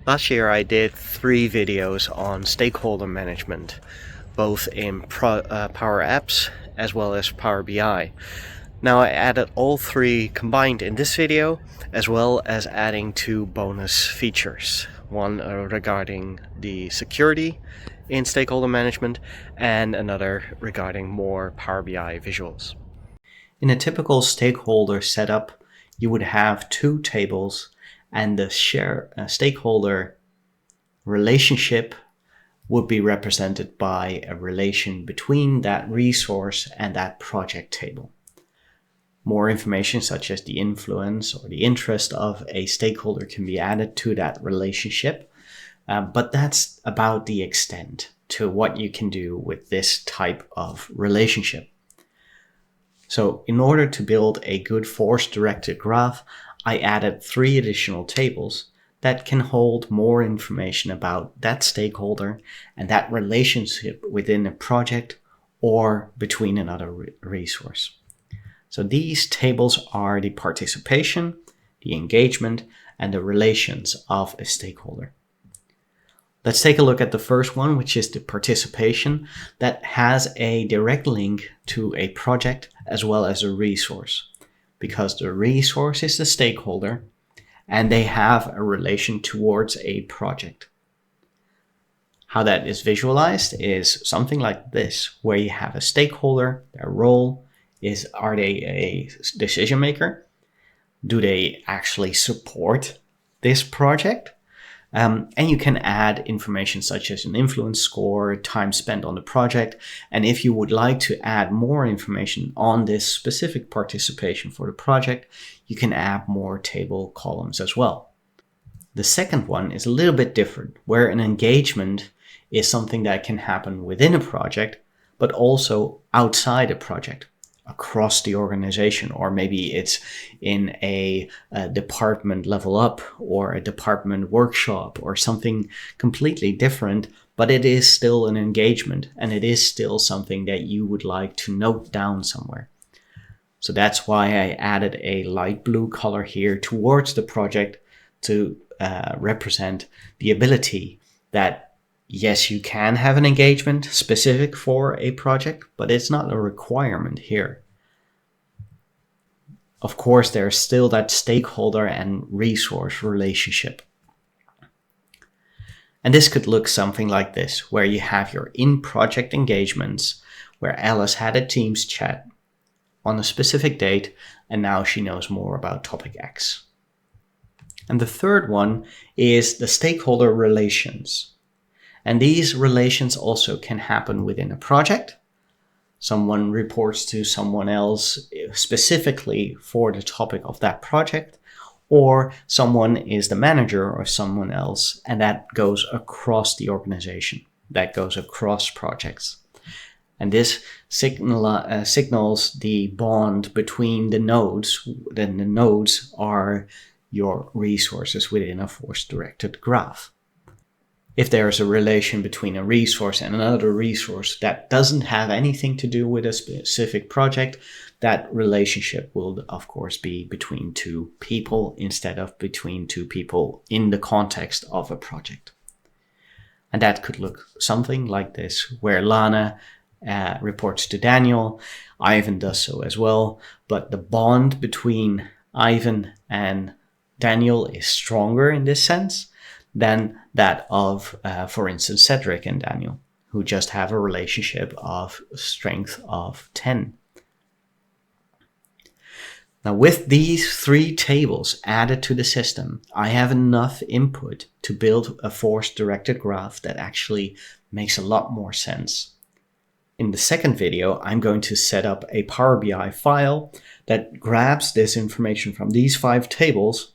Last year I did 3 videos on stakeholder management, both in Power Apps as well as Power BI. Now I added all 3 combined in this video, as well as adding 2 bonus features. One regarding the security in stakeholder management, and another regarding more Power BI visuals. In a typical stakeholder setup, you would have 2 tables, and the stakeholder relationship would be represented by a relation between that resource and that project table. More information such as the influence or the interest of a stakeholder can be added to that relationship, but that's about the extent to what you can do with this type of relationship. So in order to build a good force-directed graph, I added 3 additional tables that can hold more information about that stakeholder and that relationship within a project or between another resource. So these tables are the participation, the engagement, and the relations of a stakeholder. Let's take a look at the first one, which is the participation, that has a direct link to a project as well as a resource, because the resource is the stakeholder and they have a relation towards a project. How that is visualized is something like this, where you have a stakeholder. Their role is, are they a decision maker? Do they actually support this project? And you can add information such as an influence score, time spent on the project. And if you would like to add more information on this specific participation for the project, you can add more table columns as well. The second one is a little bit different, where an engagement is something that can happen within a project, but also outside a project, across the organization, or maybe it's in a department level up or a department workshop or something completely different, but it is still an engagement and it is still something that you would like to note down somewhere. So that's why I added a light blue color here towards the project to represent the ability that yes, you can have an engagement specific for a project, but it's not a requirement here. Of course, there's still that stakeholder and resource relationship. And this could look something like this, where you have your in-project engagements, where Alice had a Teams chat on a specific date, and now she knows more about topic X. And the third one is the stakeholder relations. And these relations also can happen within a project. Someone reports to someone else specifically for the topic of that project, or someone is the manager or someone else, and that goes across the organization, that goes across projects. And this signals the bond between the nodes. Then the nodes are your resources within a force-directed graph. If there is a relation between a resource and another resource that doesn't have anything to do with a specific project, that relationship will, of course, be between 2 people instead of between 2 people in the context of a project. And that could look something like this, where Lana reports to Daniel. Ivan does so as well, but the bond between Ivan and Daniel is stronger in this sense than that of, for instance, Cedric and Daniel, who just have a relationship of strength of 10. Now, with these 3 tables added to the system, I have enough input to build a force-directed graph that actually makes a lot more sense. In the second video, I'm going to set up a Power BI file that grabs this information from these 5 tables,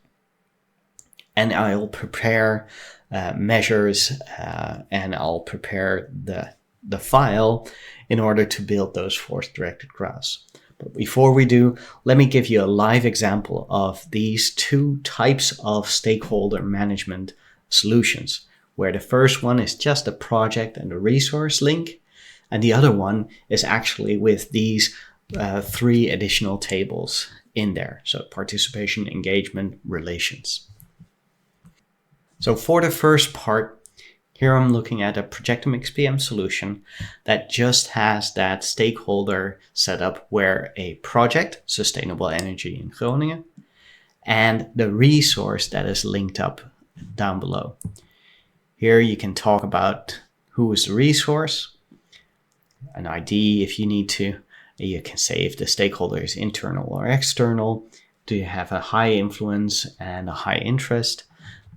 and I'll prepare measures and I'll prepare the file in order to build those force-directed graphs. But before we do, let me give you a live example of these 2 types of stakeholder management solutions, where the first one is just a project and a resource link, and the other one is actually with these 3 additional tables in there. So participation, engagement, relations. So for the first part, here I'm looking at a Projectum XPM solution that just has that stakeholder setup where a project, Sustainable Energy in Groningen, and the resource that is linked up down below. Here you can talk about who is the resource, an ID if you need to. You can say if the stakeholder is internal or external. Do you have a high influence and a high interest?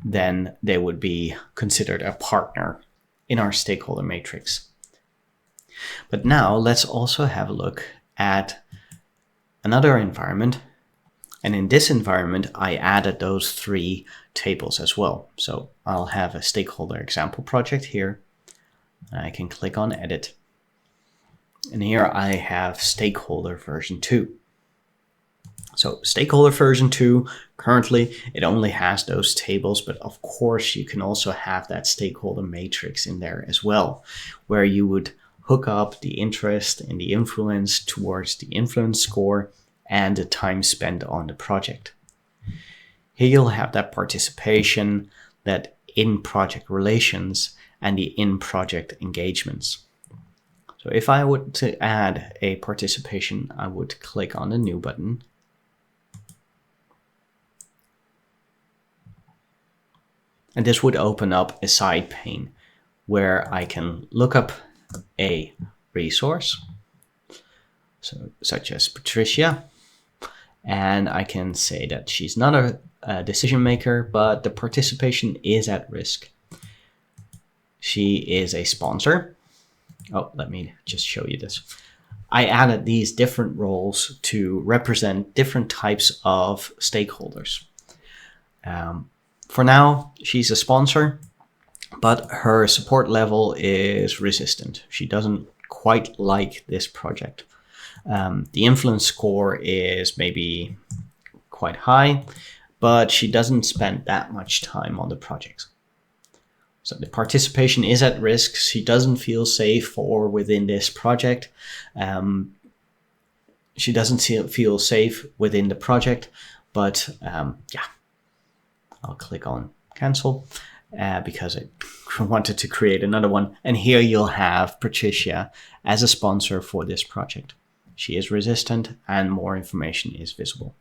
Then they would be considered a partner in our stakeholder matrix. But now let's also have a look at another environment. And in this environment, I added those 3 tables as well. So I'll have a stakeholder example project here. I can click on edit. And here I have stakeholder version 2. So stakeholder version 2, currently it only has those tables, but of course you can also have that stakeholder matrix in there as well, where you would hook up the interest and the influence towards the influence score and the time spent on the project. Here you'll have that participation, that in-project relations, and the in-project engagements. So if I would to add a participation, I would click on the new button. And this would open up a side pane where I can look up a resource, such as Patricia, and I can say that she's not a decision maker, but the participation is at risk. She is a sponsor. Oh, let me just show you this. I added these different roles to represent different types of stakeholders. For now, she's a sponsor, but her support level is resistant. She doesn't quite like this project. The influence score is maybe quite high, but she doesn't spend that much time on the project. So the participation is at risk. She doesn't feel safe or within this project. She doesn't feel safe within the project, but yeah. I'll click on cancel because I wanted to create another one. And here you'll have Patricia as a sponsor for this project. She is resistant and more information is visible.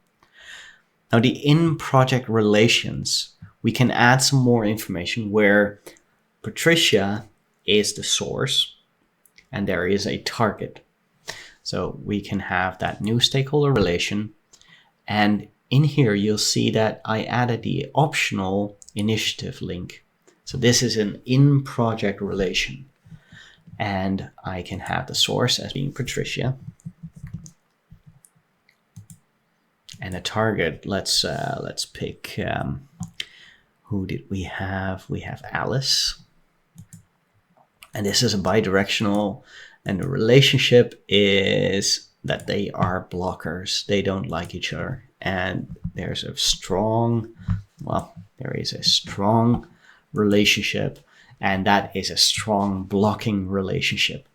Now the in-project relations, we can add some more information where Patricia is the source and there is a target. So we can have that new stakeholder relation, and in here, you'll see that I added the optional initiative link. So this is an in-project relation. And I can have the source as being Patricia. And a target, let's pick, who did we have? We have Alice. And this is a bidirectional, and the relationship is that they are blockers. They don't like each other. And there is a strong relationship, and that is a strong blocking relationship.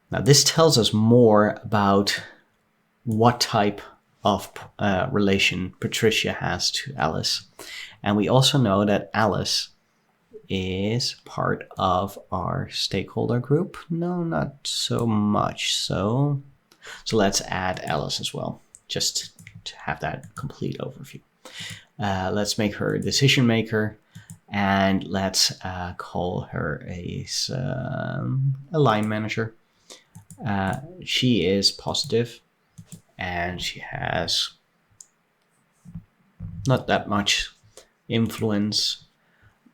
Now this tells us more about what type of relation Patricia has to Alice. And we also know that Alice is part of our stakeholder group. No, not so much so. So let's add Alice as well, just to have that complete overview. Let's make her a decision maker, and let's call her a line manager. She is positive, and she has not that much influence,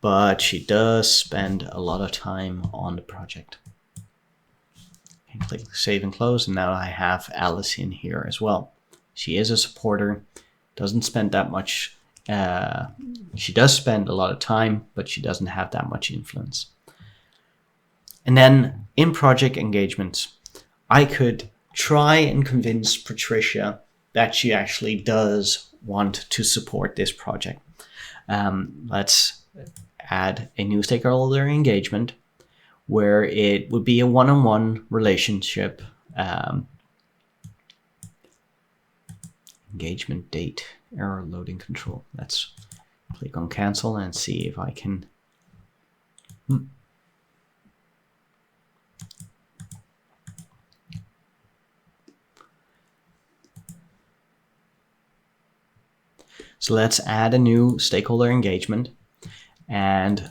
but she does spend a lot of time on the project. And click save and close, and now I have Alice in here as well. She is a supporter, doesn't spend that much. She does spend a lot of time, but she doesn't have that much influence. And then in project engagements, I could try and convince Patricia that she actually does want to support this project. Let's add a new stakeholder engagement where it would be a one-on-one relationship. Engagement date, error loading control. Let's Click on cancel and see if I can. So let's add a new stakeholder engagement, and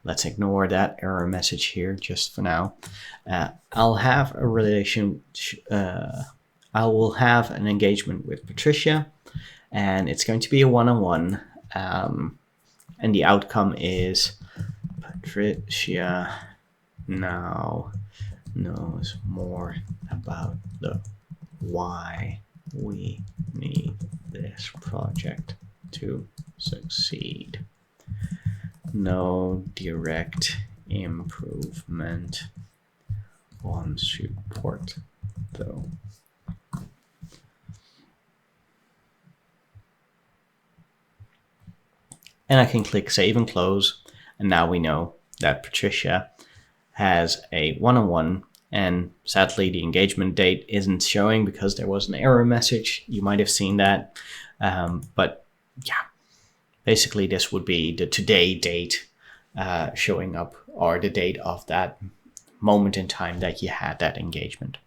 let's ignore that error message here just for now. I'll have a relation. I will have an engagement with Patricia, and it's going to be a one-on-one. And the outcome is Patricia now knows more about the why we need this project to succeed. No direct improvement on support, though. And I can click Save and Close, and now we know that Patricia has a one-on-one, and sadly the engagement date isn't showing because there was an error message. You might have seen that, but yeah, basically this would be the today date showing up, or the date of that moment in time that you had that engagement.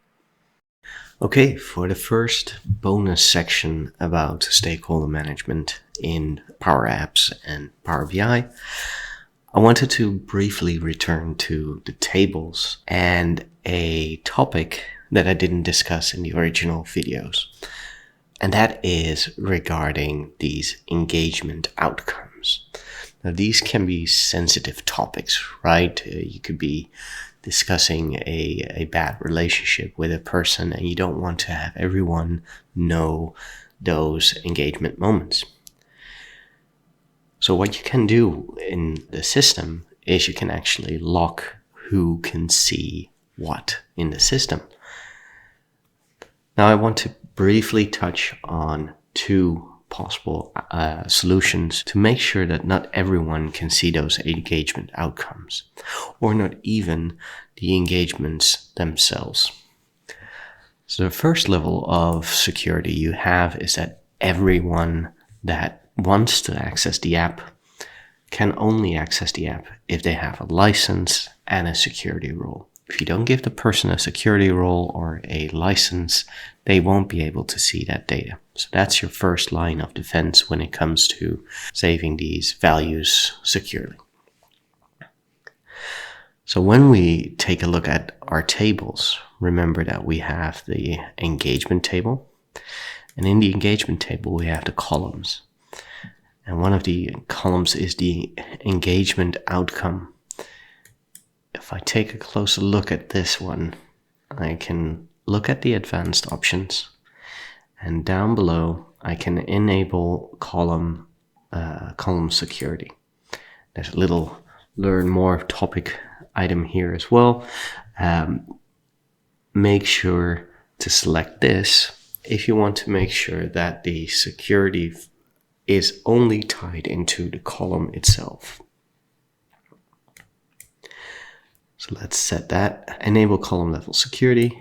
Okay, for the first bonus section about stakeholder management in Power Apps and Power BI, I wanted to briefly return to the tables and a topic that I didn't discuss in the original videos. And that is regarding these engagement outcomes. Now, these can be sensitive topics, right? You could be discussing a bad relationship with a person, and you don't want to have everyone know those engagement moments. So what you can do in the system is you can actually lock who can see what in the system. Now I want to briefly touch on two possible solutions to make sure that not everyone can see those engagement outcomes, or not even the engagements themselves. So the first level of security you have is that everyone that wants to access the app can only access the app if they have a license and a security role. If you don't give the person a security role or a license, they won't be able to see that data. So that's your first line of defense when it comes to saving these values securely. So when we take a look at our tables, remember that we have the engagement table. And in the engagement table, we have the columns. And one of the columns is the engagement outcome. If I take a closer look at this one, I can look at the advanced options, and down below I can enable column security. There's a little learn more topic item here as well. Make sure to select this if you want to make sure that the security is only tied into the column itself. So let's set that. Enable column level security.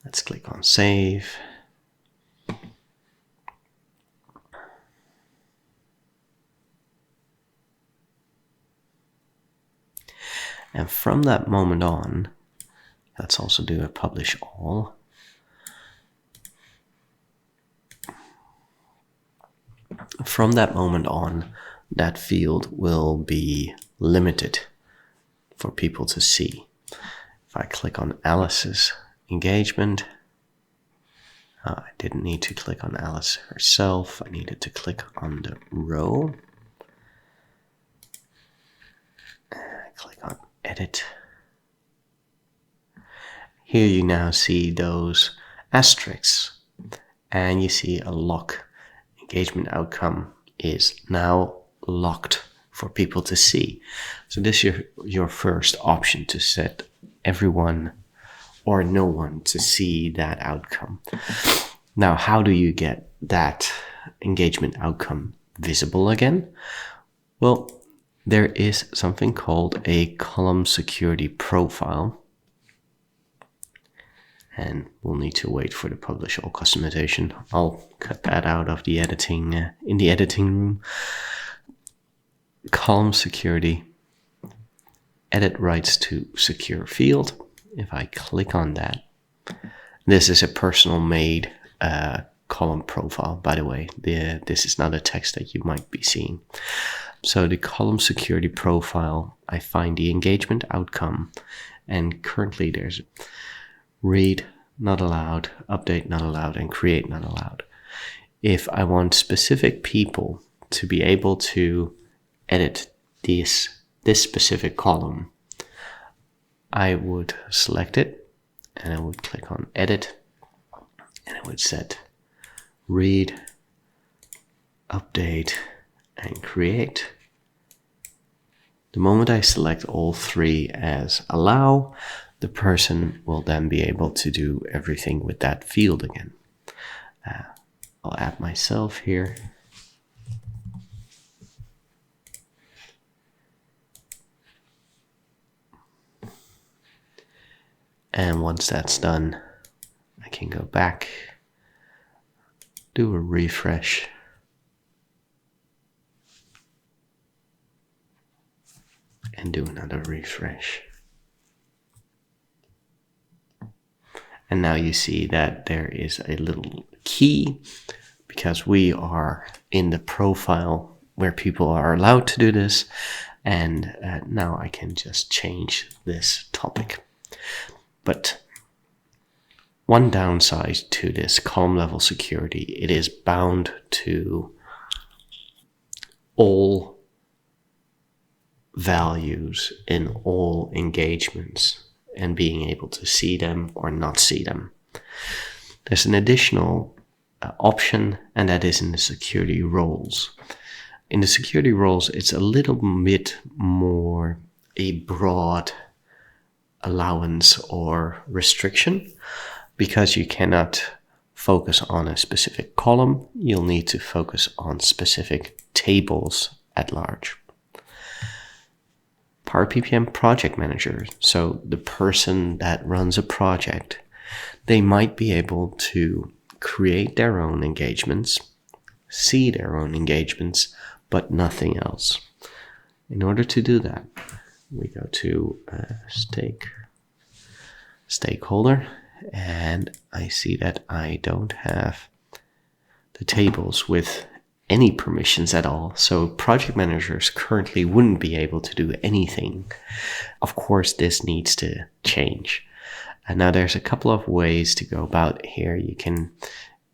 Let's click on save. And from that moment on, let's also do a publish all. From that moment on, that field will be limited for people to see. If I click on Alice's engagement, I didn't need to click on Alice herself. I needed to click on the row. Click on edit. Here you now see those asterisks, and you see a lock. Engagement outcome is now locked for people to see. So this is your first option, to set everyone or no one to see that outcome. Now, how do you get that engagement outcome visible again? Well, there is something called a column security profile. and we'll need to wait for the publish all customization. I'll cut that out of the editing in the editing room. Column security, edit rights to secure field. If I click on that, this is a personal made column profile, by the way. This is not a text that you might be seeing. So the column security profile, I find the engagement outcome, and currently there's read not allowed, update not allowed, and create not allowed. If I want specific people to be able to edit this specific column, I would select it and I would click on edit, and I would set read, update, and create. The moment I select all three as allow, the person will then be able to do everything with that field again. I'll add myself here. And once that's done, I can go back, do a refresh, and do another refresh. And now you see that there is a little key, because we are in the profile where people are allowed to do this. And now I can just change this topic. But one downside to this column level security, it is bound to all values in all engagements and being able to see them or not see them. There's an additional option, and that is in the security roles. In the security roles, it's a little bit more a broad allowance or restriction, because you cannot focus on a specific column. You'll need to focus on specific tables at large. Power PPM project manager, so the person that runs a project, they might be able to create their own engagements, see their own engagements, but nothing else. In order to do that, we go to stakeholder, and I see that I don't have the tables with any permissions at all. So project managers currently wouldn't be able to do anything. Of course, this needs to change. And now there's a couple of ways to go about here. You can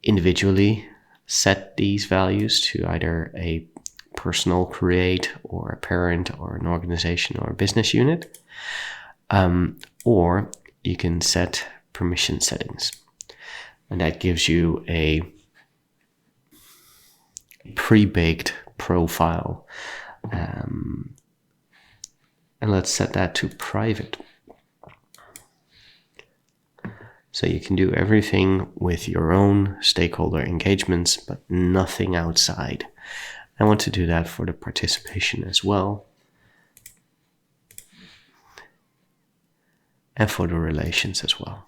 individually set these values to either a personal create or a parent or an organization or a business unit, or you can set permission settings, and that gives you a pre-baked profile, and let's set that to private. So you can do everything with your own stakeholder engagements, but nothing outside. I want to do that for the participation as well, and for the relations as well.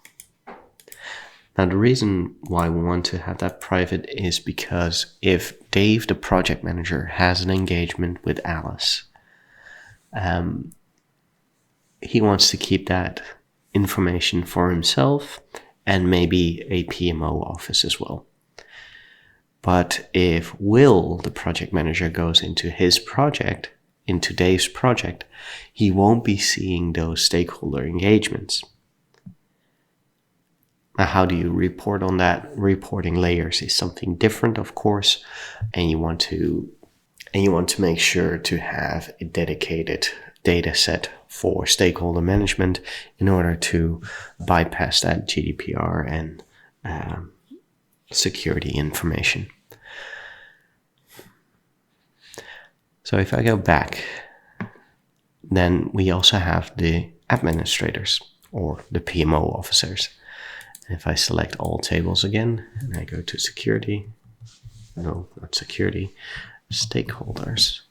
Now, the reason why we want to have that private is because if Dave, the project manager, has an engagement with Alice, he wants to keep that information for himself and maybe a PMO office as well. But if Will, the project manager, goes into his project, into Dave's project, he won't be seeing those stakeholder engagements. Now, how do you report on that? Reporting layers is something different, of course, and you want to make sure to have a dedicated data set for stakeholder management in order to bypass that GDPR and security information. So if I go back, then we also have the administrators or the PMO officers. If I select all tables again, and I go to security, no, not security, stakeholders,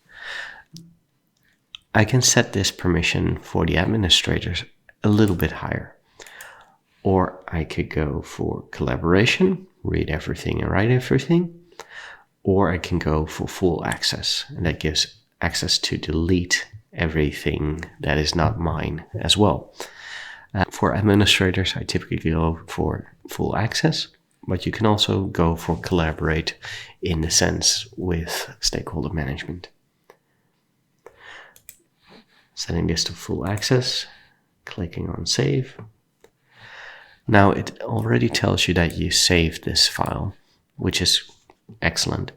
I can set this permission for the administrators a little bit higher. or I could go for collaboration, read everything and write everything, or I can go for full access, and that gives access to delete everything that is not mine as well. For administrators, I typically go for full access, but you can also go for collaborate in the sense with stakeholder management. Setting this to full access, clicking on save. Now it already tells you that you saved this file, which is excellent.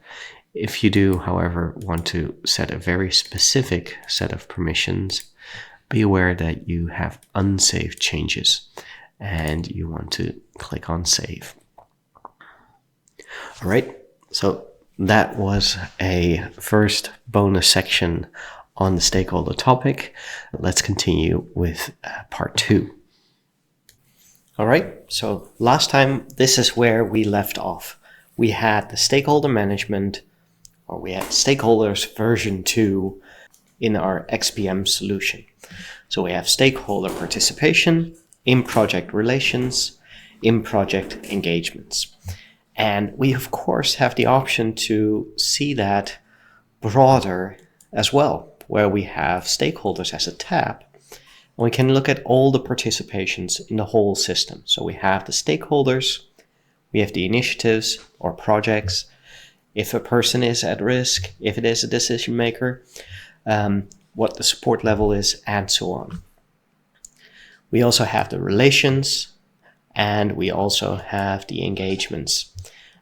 If you do, however, want to set a very specific set of permissions, be aware that you have unsaved changes and you want to click on save. All right, so that was a first bonus section on the stakeholder topic. Let's continue with part 2. All right, so last time, this is where we left off. We had the stakeholder management, or we had stakeholders version 2 in our XPM solution. So we have stakeholder participation, in-project relations, in-project engagements. And we, of course, have the option to see that broader as well, where we have stakeholders as a tab. And we can look at all the participations in the whole system. So we have the stakeholders, we have the initiatives or projects, if a person is at risk, if it is a decision maker, what the support level is, and so on. We also have the relations, and we also have the engagements.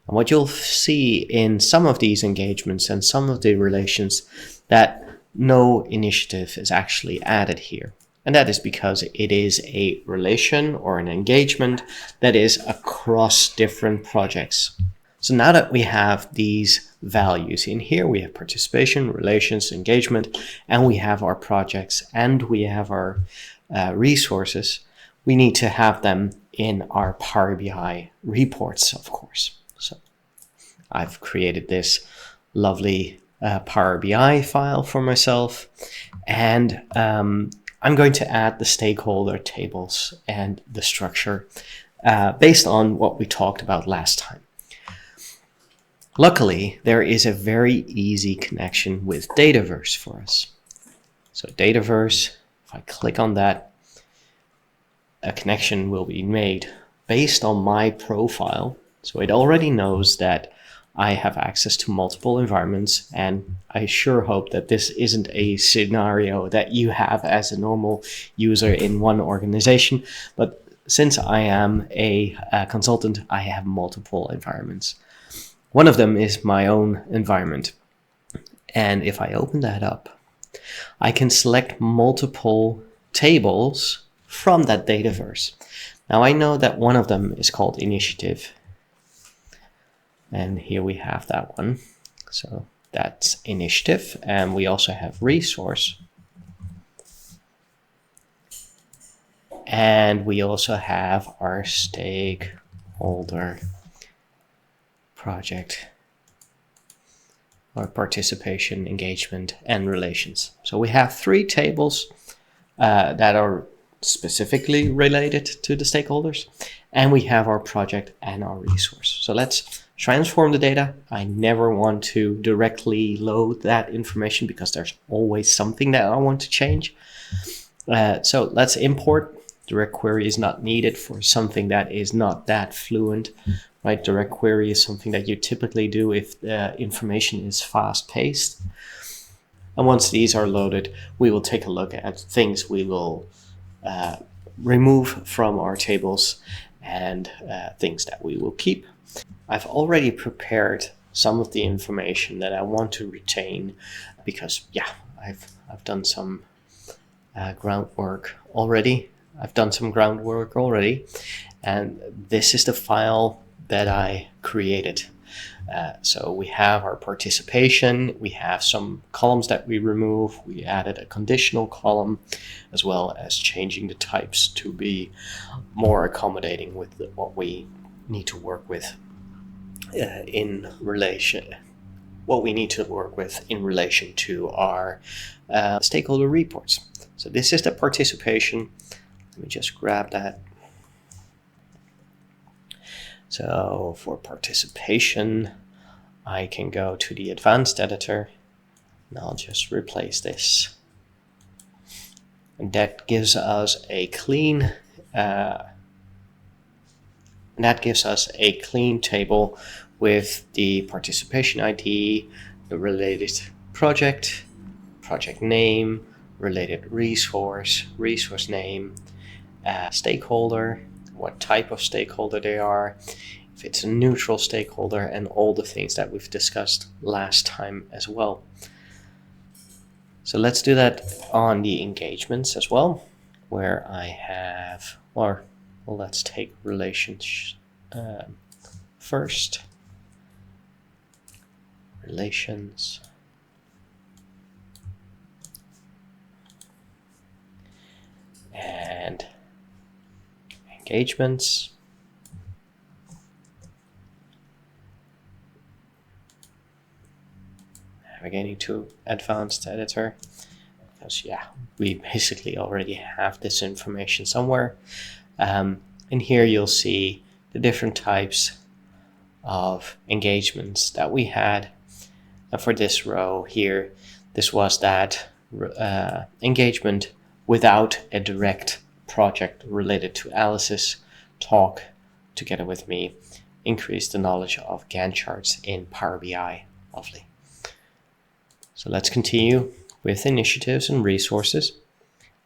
And what you'll see in some of these engagements and some of the relations, that no initiative is actually added here. And that is because it is a relation or an engagement that is across different projects. So now that we have these values in here, we have participation, relations, engagement, and we have our projects and we have our resources, we need to have them in our Power BI reports, of course. So I've created this lovely Power BI file for myself, and I'm going to add the stakeholder tables and the structure based on what we talked about last time. Luckily, there is a very easy connection with Dataverse for us. So Dataverse, if I click on that, a connection will be made based on my profile. So it already knows that I have access to multiple environments, and I sure hope that this isn't a scenario that you have as a normal user in one organization. But since I am a consultant, I have multiple environments. One of them is my own environment. And if I open that up, I can select multiple tables from that Dataverse. Now I know that one of them is called initiative. And here we have that one. So that's initiative. And we also have resource. And we also have our stakeholder project, or participation, engagement, and relations. So we have 3 tables that are specifically related to the stakeholders, and we have our project and our resource. So let's transform the data. I never want to directly load that information because there's always something that I want to change. So let's import. Direct query is not needed for something that is not that fluent. Right, direct query is something that you typically do if the information is fast-paced. And once these are loaded, we will take a look at things we will remove from our tables and things that we will keep. I've already prepared some of the information that I want to retain because, yeah, I've done some groundwork already. And this is the file that I created. So we have our participation, we have some columns that we remove, we added a conditional column, as well as changing the types to be more accommodating with what we need to work with in relation to our stakeholder reports. So this is the participation. Let me just grab that. So for participation, I can go to the advanced editor and I'll just replace this. And that gives us a clean table with the participation ID, the related project, project name, related resource, resource name, stakeholder, what type of stakeholder they are, if it's a neutral stakeholder, and all the things that we've discussed last time as well. So let's do that on the engagements as well, where I have, or well, let's take relations first. Relations. And engagements. Navigating to advanced editor, because we basically already have this information somewhere. In here you'll see the different types of engagements that we had. And for this row here, this was that engagement without a direct project related to Alice's talk together with me. Increase the knowledge of Gantt charts in Power BI. Lovely. So let's continue with initiatives and resources.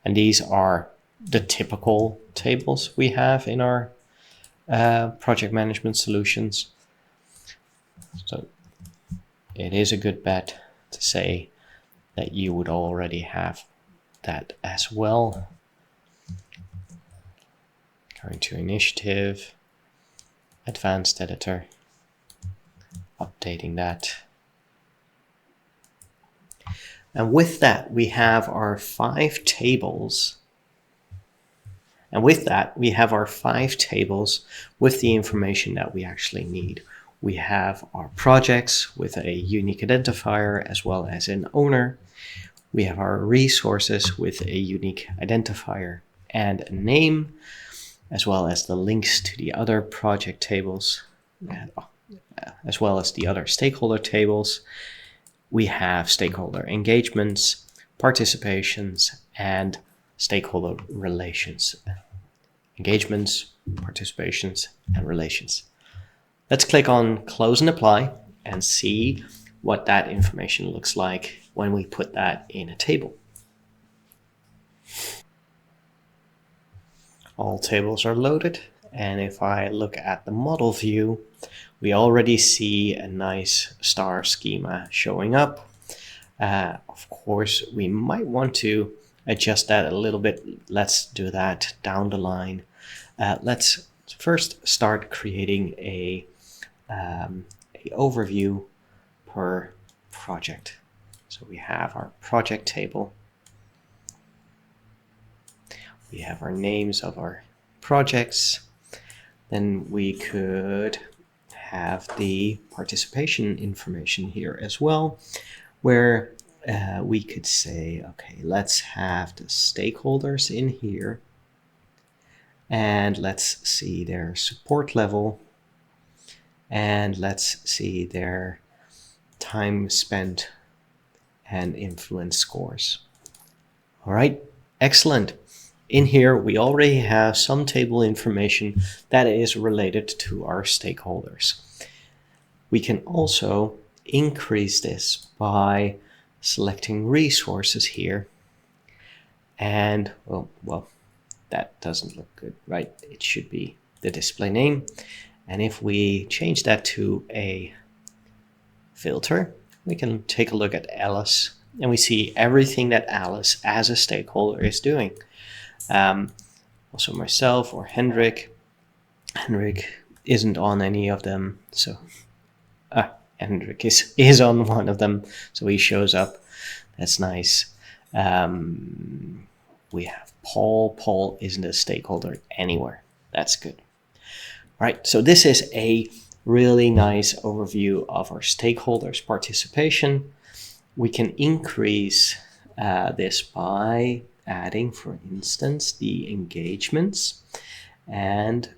And these are the typical tables we have in our project management solutions. So it is a good bet to say that you would already have that as well. Going to initiative, advanced editor, updating that. And with that, we have our 5 tables. And with that, we have our 5 tables with the information that we actually need. We have our projects with a unique identifier as well as an owner. We have our resources with a unique identifier and a name, as well as the links to the other project tables, as well as the other stakeholder tables. We have stakeholder engagements, participations, and stakeholder relations. Engagements, participations, and relations. Let's click on Close and Apply and see what that information looks like when we put that in a table. All tables are loaded, and if I look at the model view, we already see a nice star schema showing up. Of course, we might want to adjust that a little bit. Let's do that down the line. Let's first start creating a overview per project. So we have our project table. We have our names of our projects. Then we could have the participation information here as well, where we could say, okay, let's have the stakeholders in here, and let's see their support level, and let's see their time spent and influence scores. All right, excellent. In here, we already have some table information that is related to our stakeholders. We can also increase this by selecting resources here. And, well, that doesn't look good, right? It should be the display name. And if we change that to a filter, we can take a look at Alice, and we see everything that Alice as a stakeholder is doing. Also myself or Hendrik. Hendrik isn't on any of them, so Hendrik is on one of them, so he shows up. That's nice. We have Paul. Paul isn't a stakeholder anywhere. That's good. All right, so this is a really nice overview of our stakeholders' participation. We can increase this by adding, for instance, the engagements, and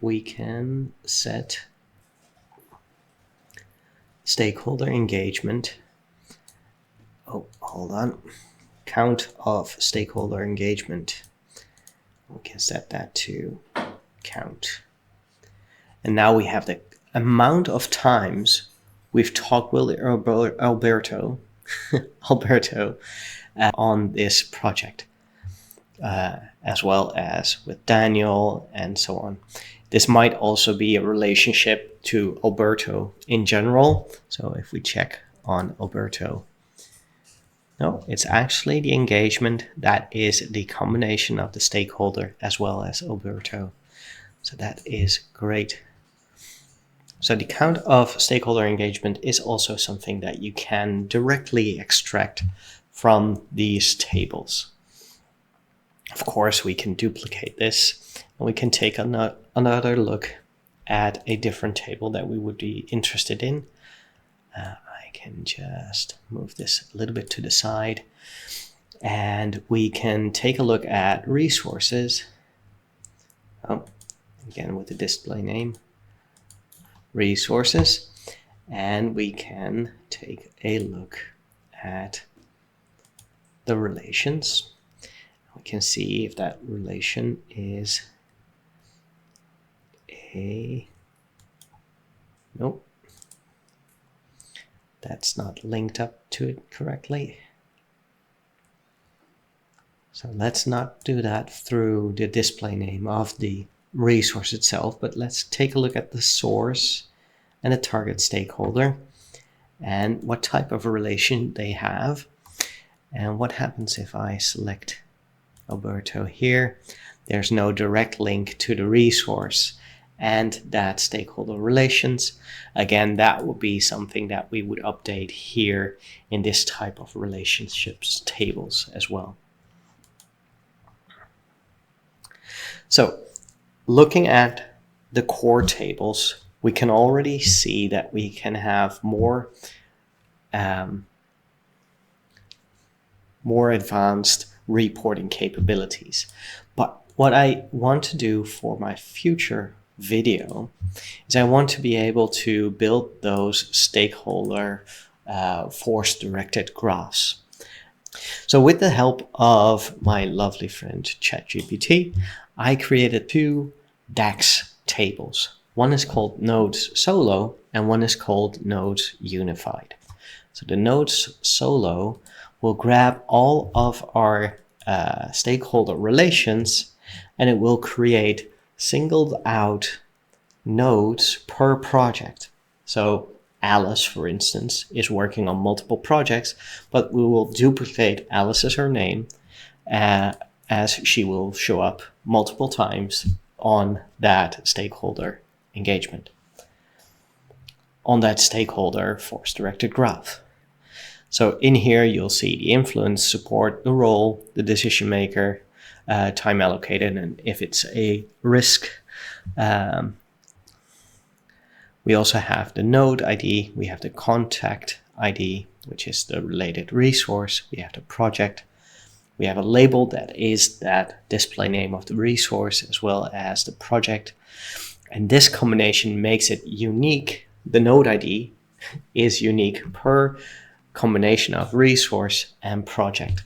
we can set stakeholder engagement. Oh, hold on. Count of stakeholder engagement. We can set that to count. And now we have the amount of times we've talked with Alberto on this project, as well as with Daniel and so on. This might also be a relationship to Alberto in general. So if we check on Alberto, no, it's actually the engagement that is the combination of the stakeholder as well as Alberto. So that is great. So the count of stakeholder engagement is also something that you can directly extract from these tables. Of course, we can duplicate this and we can take another look at a different table that we would be interested in. I can just move this a little bit to the side and we can take a look at resources. Oh, again with the display name, resources, and we can take a look at the relations. We can see if that relation is nope, that's not linked up to it correctly. So let's not do that through the display name of the resource itself, but let's take a look at the source and the target stakeholder and what type of a relation they have. And what happens if I select Alberto here? There's no direct link to the resource and that stakeholder relations. Again, that would be something that we would update here in this type of relationships tables as well. So looking at the core tables, we can already see that we can have more advanced reporting capabilities. But what I want to do for my future video is I want to be able to build those stakeholder force-directed graphs. So with the help of my lovely friend ChatGPT, I created two DAX tables. One is called Nodes Solo and one is called Nodes Unified. So the Nodes Solo will grab all of our stakeholder relations and it will create singled out nodes per project. So Alice, for instance, is working on multiple projects, but we will duplicate Alice as her name as she will show up multiple times on that stakeholder engagement, on that stakeholder force-directed graph. So in here, you'll see the influence, support, the role, the decision maker, time allocated, and if it's a risk. We also have the node ID, we have the contact ID, which is the related resource, we have the project, we have a label that is that display name of the resource as well as the project. And this combination makes it unique. The node ID is unique per combination of resource and project.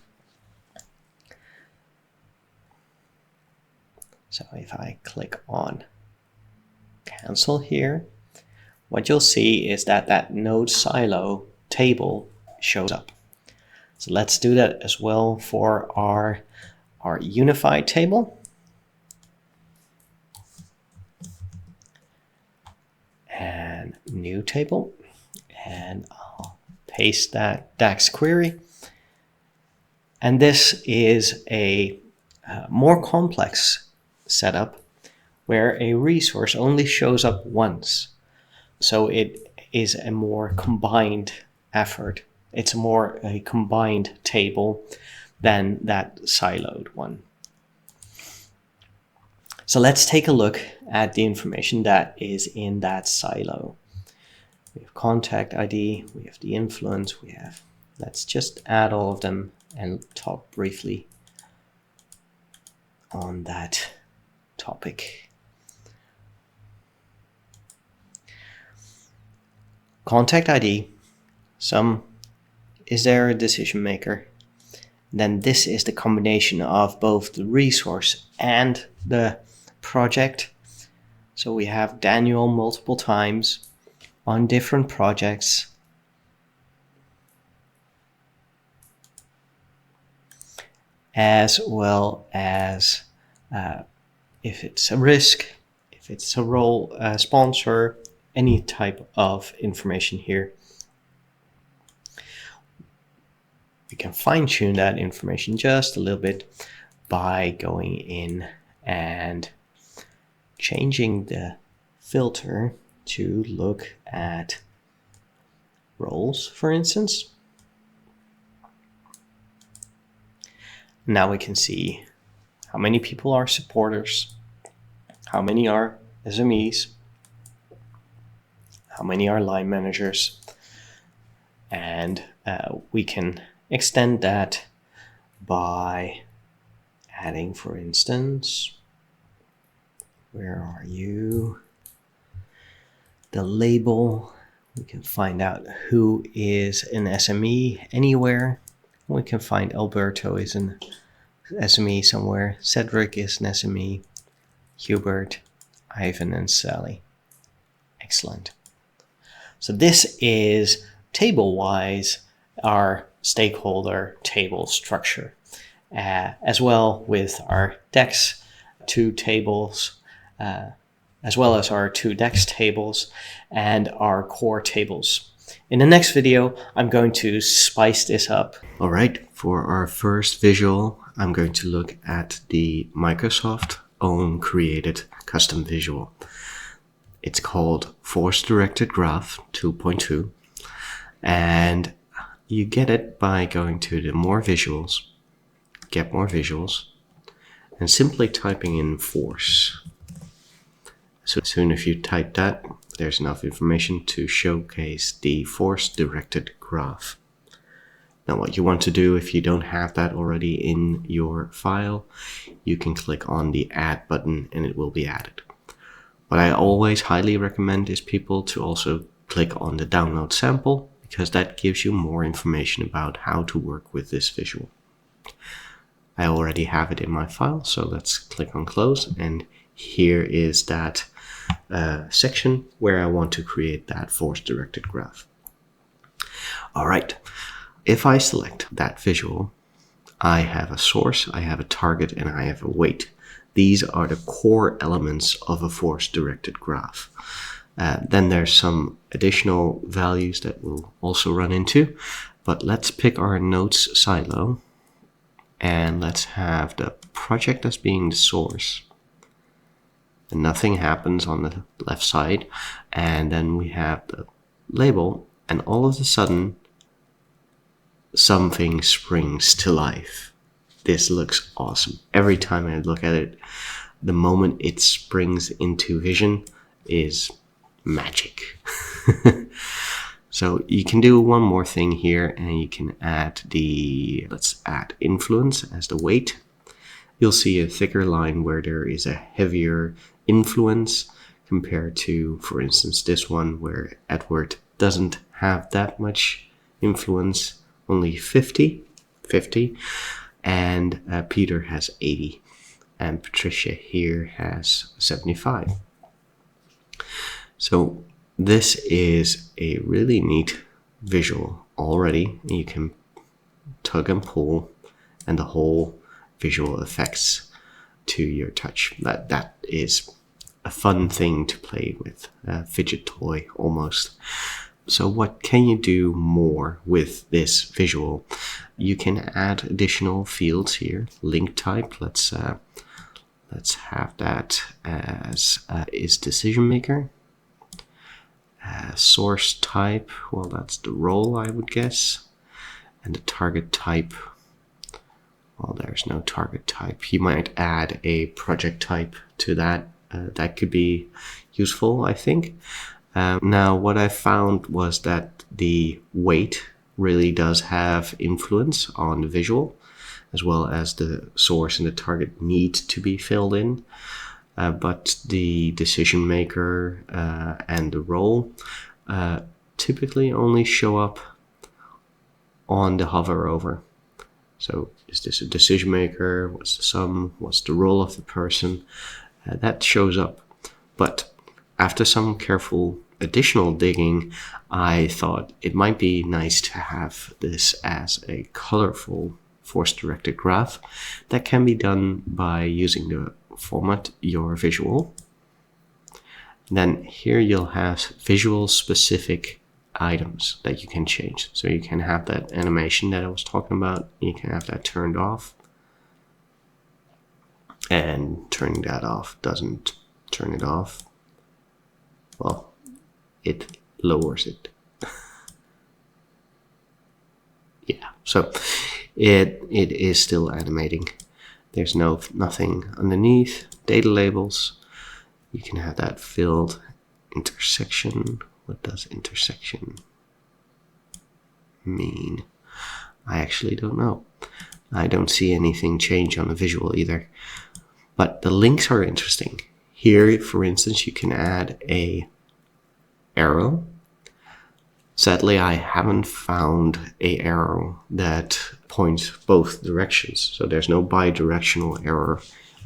So if I click on cancel here, what you'll see is that that node silo table shows up. So let's do that as well for our unified table. And new table, and I'll paste that DAX query. And this is a more complex setup where a resource only shows up once. So it is a more combined effort. It's more a combined table than that siloed one. So let's take a look at the information that is in that silo. We have contact ID, we have the influence, let's just add all of them and talk briefly on that topic. contact ID, is there a decision maker? Then this is the combination of both the resource and the project. So we have Daniel multiple times on different projects. As well as if it's a risk, if it's a role sponsor, any type of information here. We can fine-tune that information just a little bit by going in and changing the filter to look at roles, for instance. Now we can see how many people are supporters, how many are SMEs, how many are line managers, and we can extend that by adding, for instance, where are you? The label. We can find out who is an SME anywhere. We can find Alberto is an SME somewhere. Cedric is an SME. Hubert, Ivan, and Sally. Excellent. So this is table-wise our stakeholder table structure, as well with our DEX 2 tables, as well as our 2 DEX tables and our core tables. In the next video, I'm going to spice this up. All right, for our first visual, I'm going to look at the Microsoft own created custom visual. It's called Force Directed Graph 2.2, and you get it by going to the More Visuals, Get More Visuals, and simply typing in force. So soon as you type that, there's enough information to showcase the force directed graph. Now what you want to do, if you don't have that already in your file, you can click on the add button and it will be added. What I always highly recommend is people to also click on the download sample, because that gives you more information about how to work with this visual. I already have it in my file, so let's click on close, and here is that section where I want to create that force directed graph. All right, if I select that visual, I have a source, I have a target, and I have a weight. These are the core elements of a force directed graph. Then there's some additional values that we'll also run into, but let's pick our nodes silo and let's have the project as being the source. And nothing happens on the left side, and then we have the label, and all of a sudden something springs to life. This looks awesome. Every time I look at it, the moment it springs into vision is magic. So you can do one more thing here, and you can add let's add influence as the weight. You'll see a thicker line where there is a heavier influence compared to, for instance, this one where Edward doesn't have that much influence, only 50, and Peter has 80, and Patricia here has 75. So this is a really neat visual already. You can tug and pull, and the whole visual effects to your touch. That is a fun thing to play with, a fidget toy almost. So what can you do more with this visual? You can add additional fields here. Link type, let's have that as is decision maker. Source type, well, that's the role, I would guess. And the target type, well, there's no target type. You might add a project type to that. That could be useful, I think. Now, what I found was that the weight really does have influence on the visual, as well as the source and the target need to be filled in. But the decision maker and the role typically only show up on the hover over. So is this a decision maker? What's the sum? What's the role of the person? That shows up. But after some careful additional digging, I thought it might be nice to have this as a colorful force-directed graph. That can be done by using the format your visual. Then here you'll have visual specific items that you can change. So you can have that animation that I was talking about. You can have that turned off. And turning that off doesn't turn it off. Well, it lowers it. Yeah, so it is still animating. There's nothing underneath. Data labels. You can have that filled. Intersection. What does intersection mean? I actually don't know. I don't see anything change on the visual either. But the links are interesting. Here, for instance, you can add a arrow. Sadly, I haven't found a arrow that points both directions. So there's no bi-directional arrow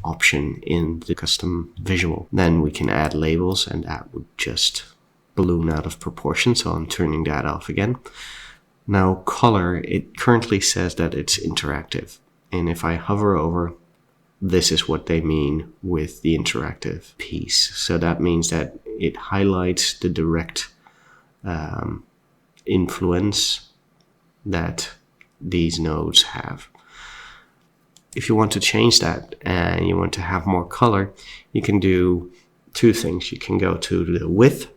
option in the custom visual. Then we can add labels, and that would just balloon out of proportion. So I'm turning that off again. Now color, it currently says that it's interactive. And if I hover over, this is what they mean with the interactive piece. So that means that it highlights the direct influence that these nodes have. If you want to change that and you want to have more color, you can do two things. You can go to the width,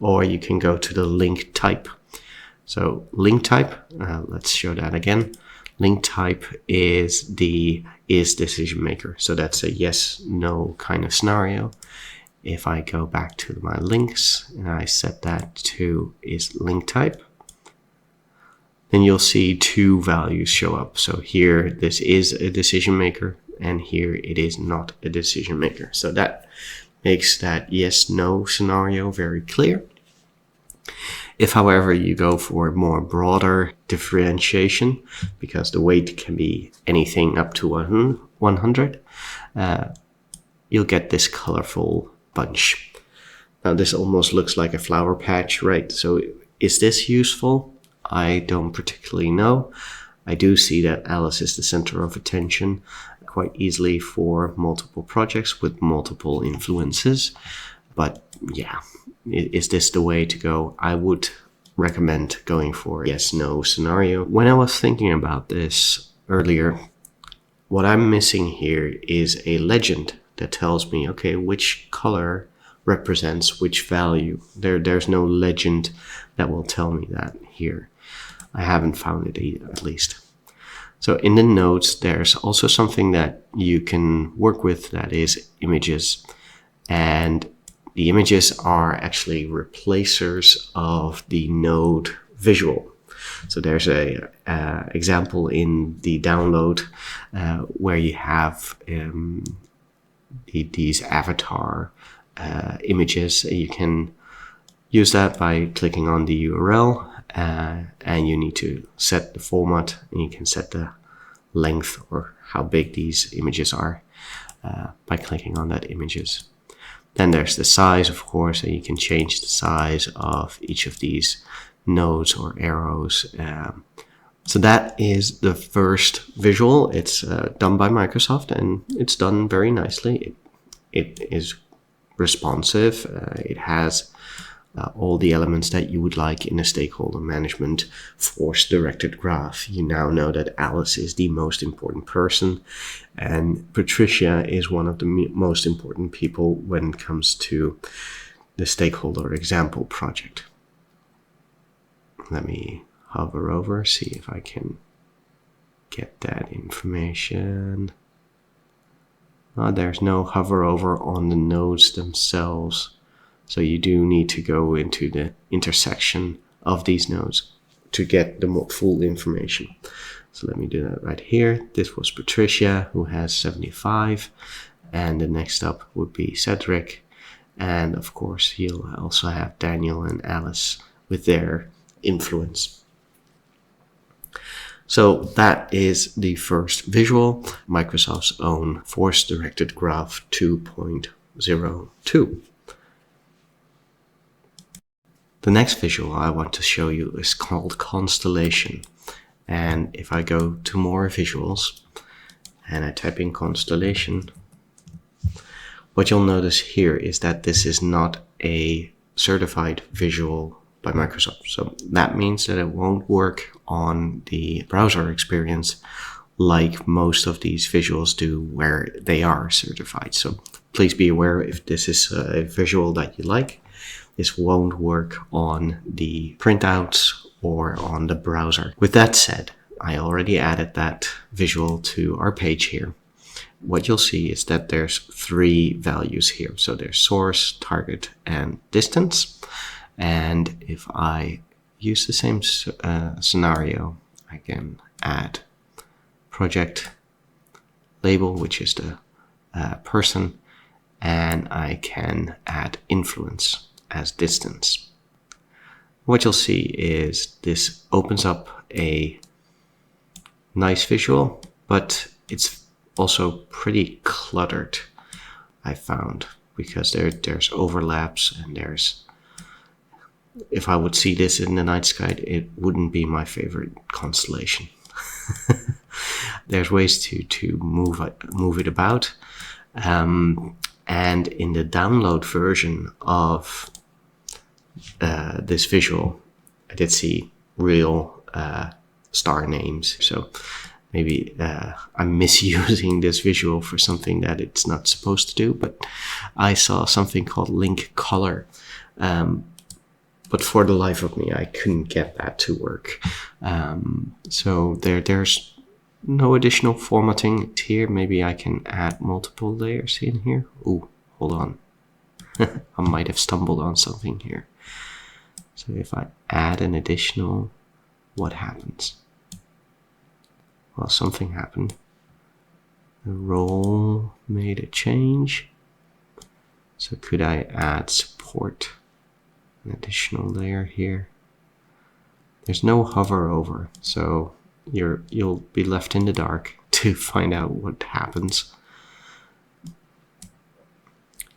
or you can go to the link type. So link type, let's show that again. Link type is decision maker. So that's a yes, no kind of scenario. If I go back to my links and I set that to is link type, then you'll see two values show up. So here, this is a decision maker, and here it is not a decision maker. So that makes that yes, no scenario very clear. If, however, you go for more broader differentiation, because the weight can be anything up to 100, you'll get this colorful bunch. Now this almost looks like a flower patch, right? So is this useful? I don't particularly know. I do see that Alice is the center of attention quite easily for multiple projects with multiple influences. But yeah, is this the way to go? I would recommend going for a yes, no scenario. When I was thinking about this earlier, what I'm missing here is a legend that tells me, okay, which color represents which value. There's no legend that will tell me that here. I haven't found it either, at least. So in the nodes, there's also something that you can work with, that is images. And the images are actually replacers of the node visual. So there's a example in the download where you have these avatar images. You can use that by clicking on the URL, and you need to set the format, and you can set the length or how big these images are by clicking on that images. Then there's the size, of course, and you can change the size of each of these nodes or arrows. So that is the first visual. It's done by Microsoft, and it's done very nicely. It is responsive. It has all the elements that you would like in a stakeholder management force-directed graph. You now know that Alice is the most important person, and Patricia is one of the most important people when it comes to the stakeholder example project. Let me hover over, see if I can get that information. There's no hover over on the nodes themselves. So you do need to go into the intersection of these nodes to get the full information. So let me do that right here. This was Patricia, who has 75. And the next up would be Cedric. And of course, you'll also have Daniel and Alice with their influence. So that is the first visual, Microsoft's own force-directed graph 2.02. The next visual I want to show you is called Constellation. And if I go to more visuals and I type in Constellation, what you'll notice here is that this is not a certified visual by Microsoft. So that means that it won't work on the browser experience like most of these visuals do where they are certified. So please be aware, if this is a visual that you like, this won't work on the printouts or on the browser. With that said, I already added that visual to our page here. What you'll see is that there's 3 values here. So there's source, target, and distance. And if I use the same scenario, I can add project label, which is the person, and I can add influence as distance. What you'll see is this opens up a nice visual, but it's also pretty cluttered, I found, because there's overlaps and there's, if I would see this in the night sky, it wouldn't be my favorite constellation. There's ways to move it about. And in the download version of this visual, I did see real star names. So maybe I'm misusing this visual for something that it's not supposed to do, but I saw something called link color. But for the life of me, I couldn't get that to work. So there's no additional formatting here. Maybe I can add multiple layers in here. Ooh, hold on. I might have stumbled on something here. So if I add an additional, what happens? Well, something happened. The role made a change. So could I add support? An additional layer here. There's no hover over, so you'll be left in the dark to find out what happens.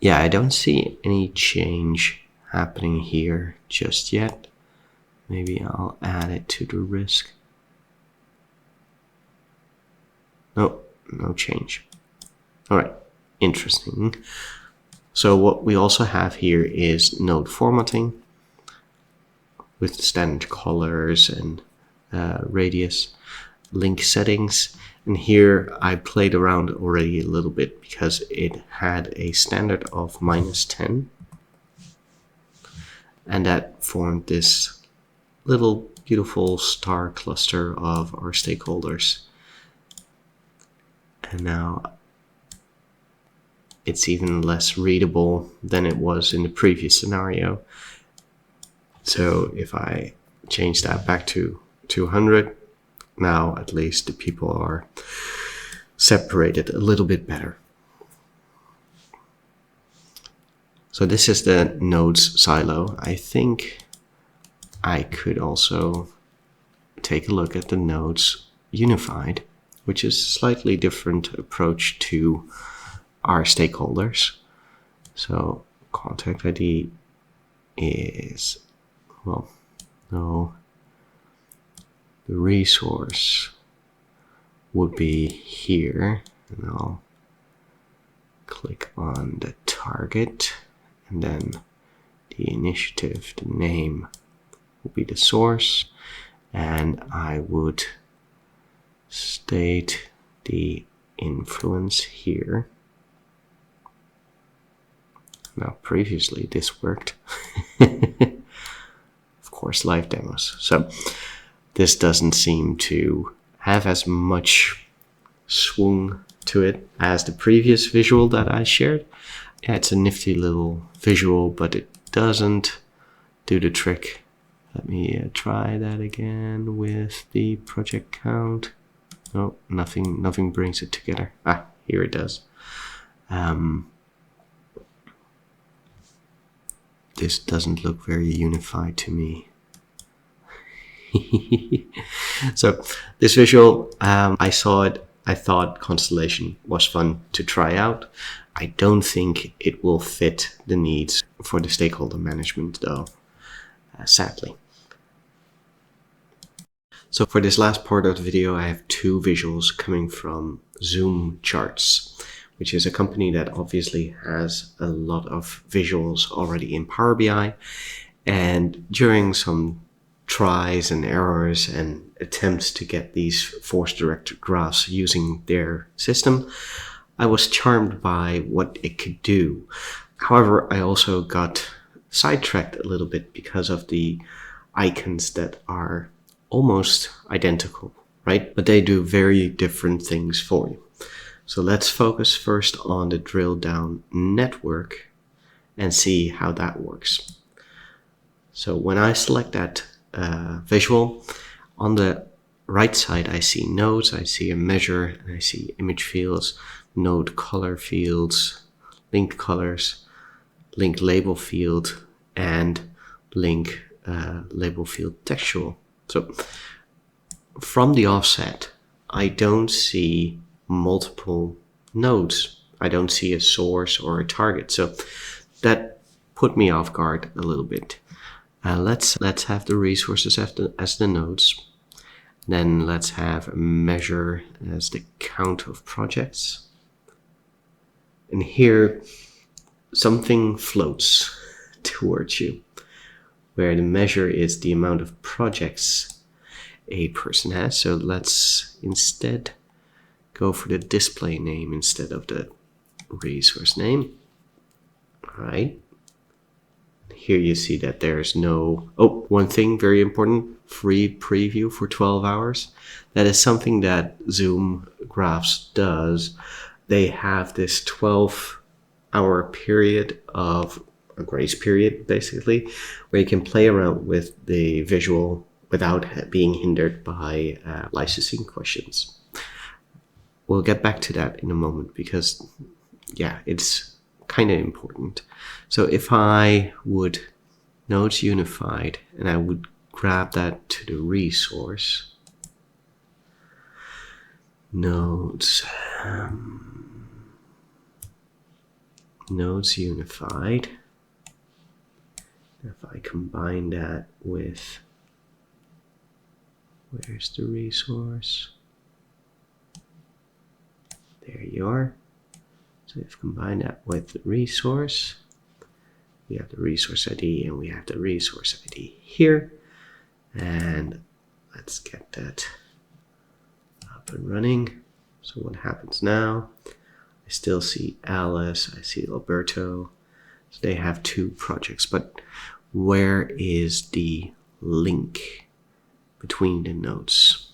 Yeah, I don't see any change happening here just yet. Maybe I'll add it to the risk. Nope, no change. All right, interesting. So what we also have here is node formatting with standard colors and radius, link settings. And here I played around already a little bit because it had a standard of -10. And that formed this little beautiful star cluster of our stakeholders. And now it's even less readable than it was in the previous scenario. So if I change that back to 200, now at least the people are separated a little bit better. So this is the nodes silo. I think I could also take a look at the nodes unified, which is a slightly different approach to our stakeholders. So contact ID is, well, no, the resource would be here, and I'll click on the target, and then the initiative, the name will be the source, and I would state the influence here. Now, previously this worked. Of course, live demos. So this doesn't seem to have as much swung to it as the previous visual that I shared. Yeah, it's a nifty little visual, but it doesn't do the trick. Let me try that again with the project count. No, nothing brings it together. Ah, here it does. This doesn't look very unified to me. So this visual, I saw it. I thought Constellation was fun to try out. I don't think it will fit the needs for the stakeholder management though, sadly. So for this last part of the video, I have two visuals coming from Zoom Charts, which is a company that obviously has a lot of visuals already in Power BI. And during some tries and errors and attempts to get these force-directed graphs using their system, I was charmed by what it could do. However, I also got sidetracked a little bit because of the icons that are almost identical, right? But they do very different things for you. So let's focus first on the drill down network and see how that works. So when I select that visual, on the right side I see nodes, I see a measure, and I see image fields, node color fields, linked colors, link label field, and link label field textual. So from the offset, I don't see multiple nodes. I don't see a source or a target. So that put me off guard a little bit. Let's have the resources as the nodes. Then let's have a measure as the count of projects. And here something floats towards you, where the measure is the amount of projects a person has. So let's instead go for the display name instead of the resource name. All right. Here you see that there's no, oh, one thing very important, free preview for 12 hours. That is something that Zoom Graphs does. They have this 12-hour period of a grace period, basically, where you can play around with the visual without being hindered by licensing questions. We'll get back to that in a moment because, yeah, it's kind of important. So if I would nodes unified and I would grab that to the resource, nodes nodes unified, if I combine that with, where's the resource? There you are. So if combine that with the resource, we have the resource ID and we have the resource ID here. And let's get that up and running. So what happens now? I still see Alice, I see Alberto. So they have two projects, but where is the link between the nodes?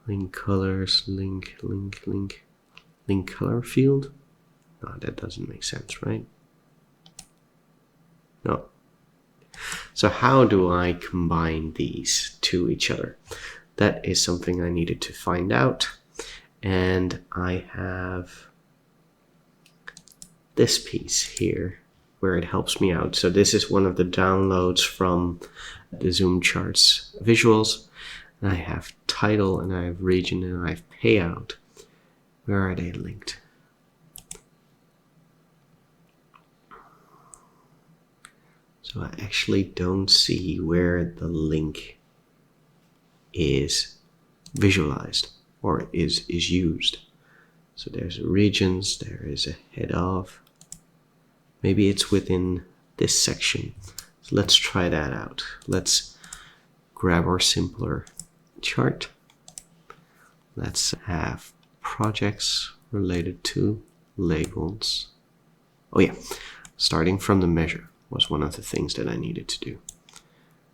Link colors, link color field? No, that doesn't make sense, right? No. So how do I combine these to each other? That is something I needed to find out. And I have this piece here where it helps me out. So this is one of the downloads from the Zoom Charts visuals. And I have title and I have region and I have payout. Where are they linked? So I actually don't see where the link is visualized or is used. So there's regions, there is a head of. Maybe it's within this section. So let's try that out. Let's grab our simpler chart. Let's have projects related to labels. Oh yeah, starting from the measure was one of the things that I needed to do.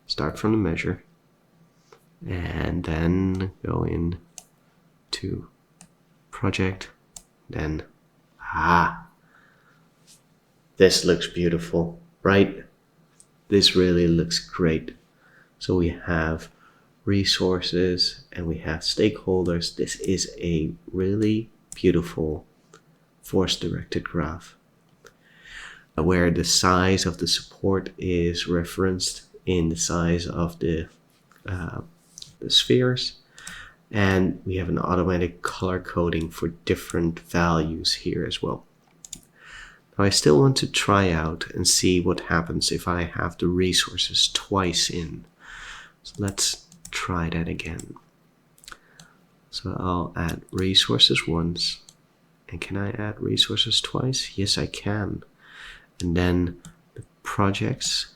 Start from the measure and then go in to project, then this looks beautiful, right? This really looks great. So we have resources and we have stakeholders. This is a really beautiful force-directed graph where the size of the support is referenced in the size of the spheres. And we have an automatic color coding for different values here as well. Now I still want to try out and see what happens if I have the resources twice in. So let's try that again. So I'll add resources once. And can I add resources twice? Yes, I can. And then the projects.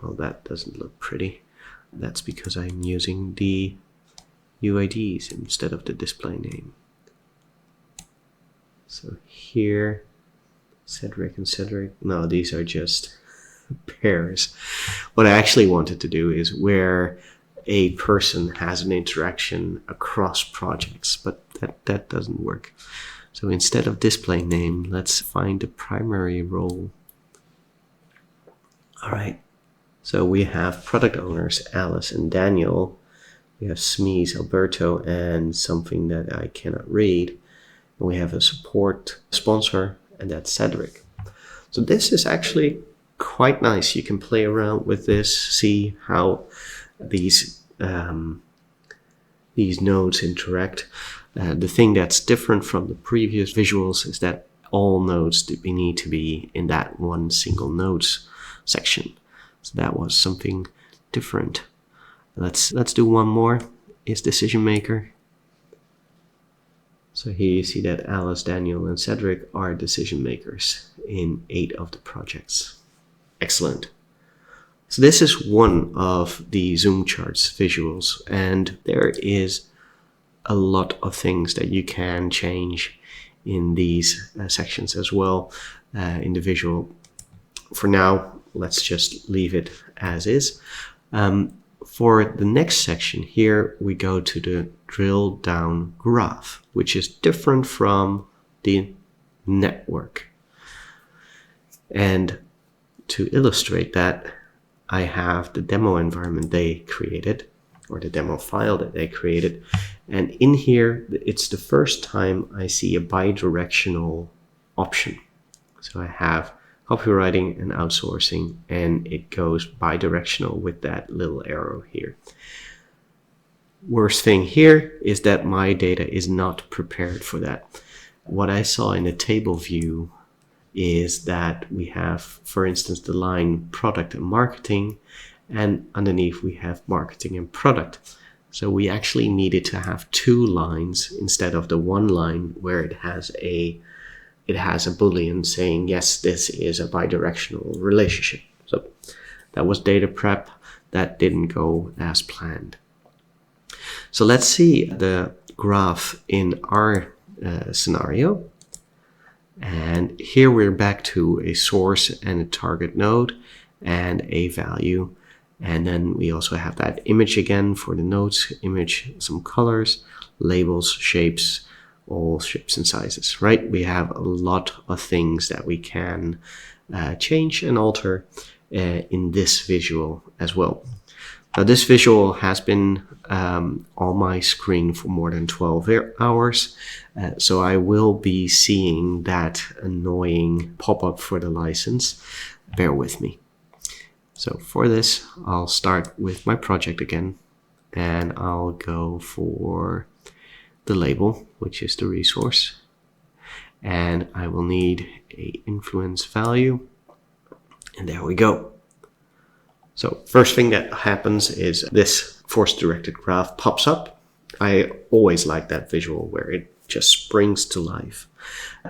Well, that doesn't look pretty. That's because I'm using the UIDs instead of the display name. So here, Cedric and Cedric. No, these are just pairs. What I actually wanted to do is where a person has an interaction across projects, but that doesn't work. So instead of display name, let's find the primary role. All right. So we have product owners, Alice and Daniel. We have Smees, Alberto, and something that I cannot read. And we have a support sponsor, and that's Cedric. So this is actually quite nice. You can play around with this, see how these nodes interact. The thing that's different from the previous visuals is that all nodes need to be in that one single nodes section. So that was something different. Let's do one more. Is decision maker. So here you see that Alice, Daniel, and Cedric are decision makers in 8 of the projects. Excellent. So this is one of the Zoom charts visuals, and there is a lot of things that you can change in these sections as well in the visual. For now, let's just leave it as is. For the next section here, we go to the drill down graph, which is different from the network. And to illustrate that, I have the demo environment they created, or the demo file that they created. And in here, it's the first time I see a bidirectional option. So I have copywriting and outsourcing, and it goes bidirectional with that little arrow here. Worst thing here is that my data is not prepared for that. What I saw in the table view is that we have, for instance, the line product and marketing, and underneath we have marketing and product. So we actually needed to have 2 lines instead of the 1 line where it has a Boolean saying, yes, this is a bidirectional relationship. So that was data prep. That didn't go as planned. So let's see the graph in our scenario. And here we're back to a source and a target node and a value. And then we also have that image again for the nodes, image, some colors, labels, shapes, all shapes and sizes, right? We have a lot of things that we can change and alter in this visual as well. Now this visual has been on my screen for more than 12 hours, so I will be seeing that annoying pop-up for the license. Bear with me. So for this, I'll start with my project again, and I'll go for the label, which is the resource, and I will need a influence value, and there we go. So first thing that happens is this force directed graph pops up. I always like that visual where it just springs to life.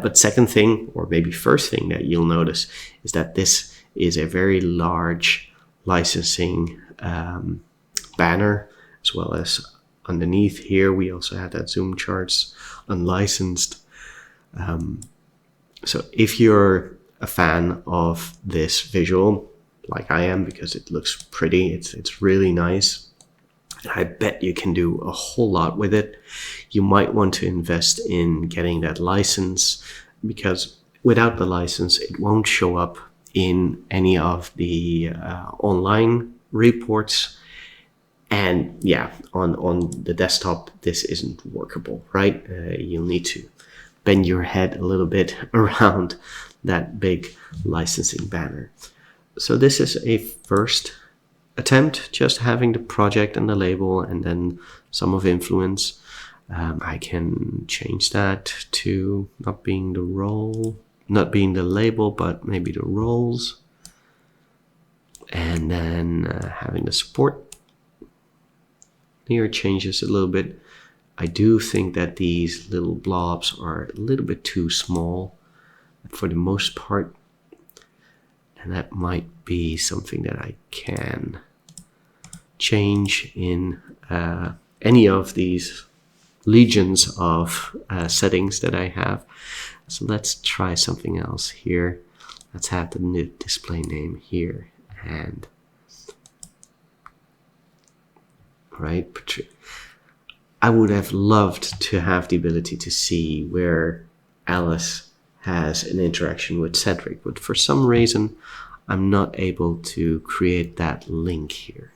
But second thing, or maybe first thing that you'll notice, is that this is a very large licensing banner, as well as underneath here we also have that Zoom charts unlicensed. So if you're a fan of this visual, like I am, because it looks pretty, it's really nice, I bet you can do a whole lot with it. You might want to invest in getting that license, because without the license it won't show up in any of the online reports. And yeah, on the desktop this isn't workable, right? You'll need to bend your head a little bit around that big licensing banner. So this is a first attempt, just having the project and the label and then some of influence. I can change that to not being the role, not being the label, but maybe the roles. And then having the support. Here it changes a little bit. I do think that these little blobs are a little bit too small for the most part. And that might be something that I can change in any of these legions of settings that I have. So let's try something else here. Let's have the display name here, and right, I would have loved to have the ability to see where Alice has an interaction with Cedric, but for some reason I'm not able to create that link here,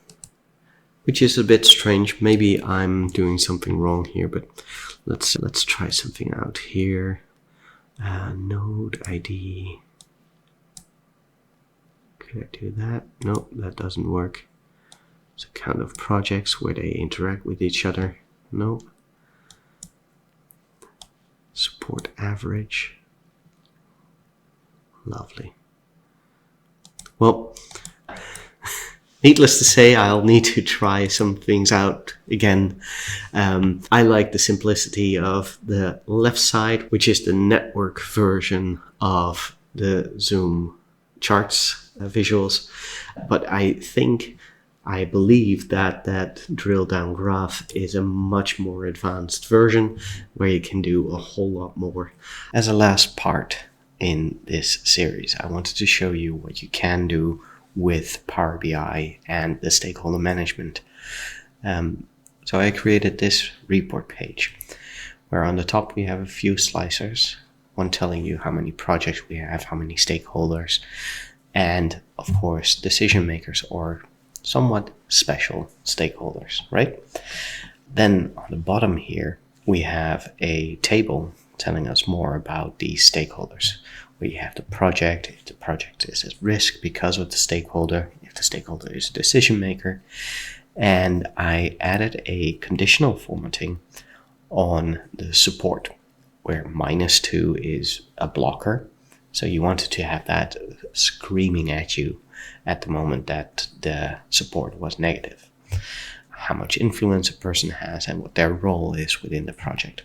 which is a bit strange. Maybe I'm doing something wrong here, but let's try something out here. Node ID. Could I do that? No, that doesn't work. It's a count of projects where they interact with each other. No. Support average. Lovely. Well, needless to say, I'll need to try some things out again. I like the simplicity of the left side, which is the network version of the Zoom charts visuals. But I believe that that drill down graph is a much more advanced version where you can do a whole lot more. As a last part in this series, I wanted to show you what you can do with Power BI and the stakeholder management. So I created this report page where on the top we have a few slicers, one telling you how many projects we have, how many stakeholders, and of course decision makers or somewhat special stakeholders, right? Then on the bottom here we have a table telling us more about these stakeholders. We have the project, if the project is at risk because of the stakeholder, if the stakeholder is a decision maker. And I added a conditional formatting on the support where -2 is a blocker. So you wanted to have that screaming at you at the moment that the support was negative. How much influence a person has and what their role is within the project.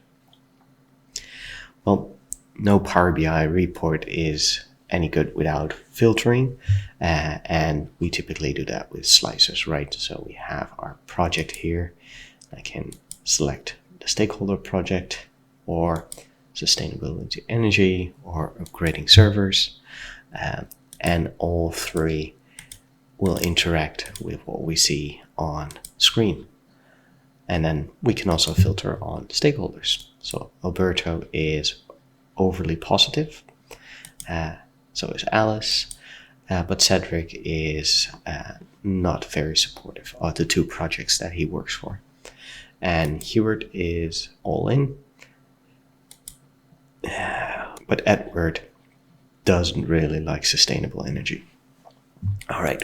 Well, no Power BI report is any good without filtering, and we typically do that with slicers, right? So we have our project here. I can select the stakeholder project or sustainability energy or upgrading servers, and all three will interact with what we see on screen. And then we can also filter on stakeholders. So Alberto is overly positive, so is Alice, but Cedric is not very supportive of the two projects that he works for. And Hubert is all in, but Edward doesn't really like sustainable energy. All right.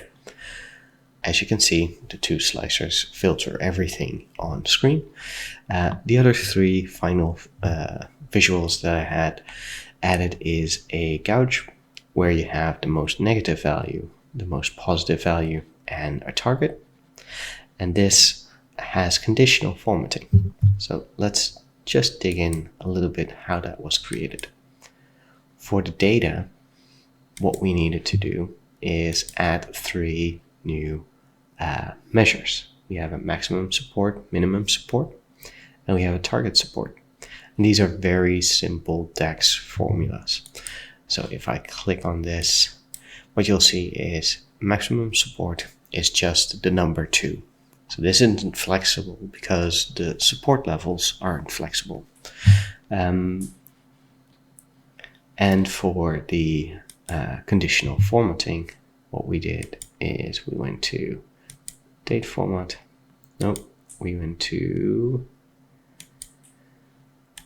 As you can see, the two slicers filter everything on screen. The other three final visuals that I had added is a gouge where you have the most negative value, the most positive value, and a target. And this has conditional formatting. So let's just dig in a little bit how that was created. For the data, what we needed to do is add 3 new measures. We have a maximum support, minimum support, and we have a target support. And these are very simple DAX formulas. So if I click on this, what you'll see is maximum support is just the number 2. So this isn't flexible because the support levels aren't flexible. And for the conditional formatting, what we did is we went to date format. Nope, we went to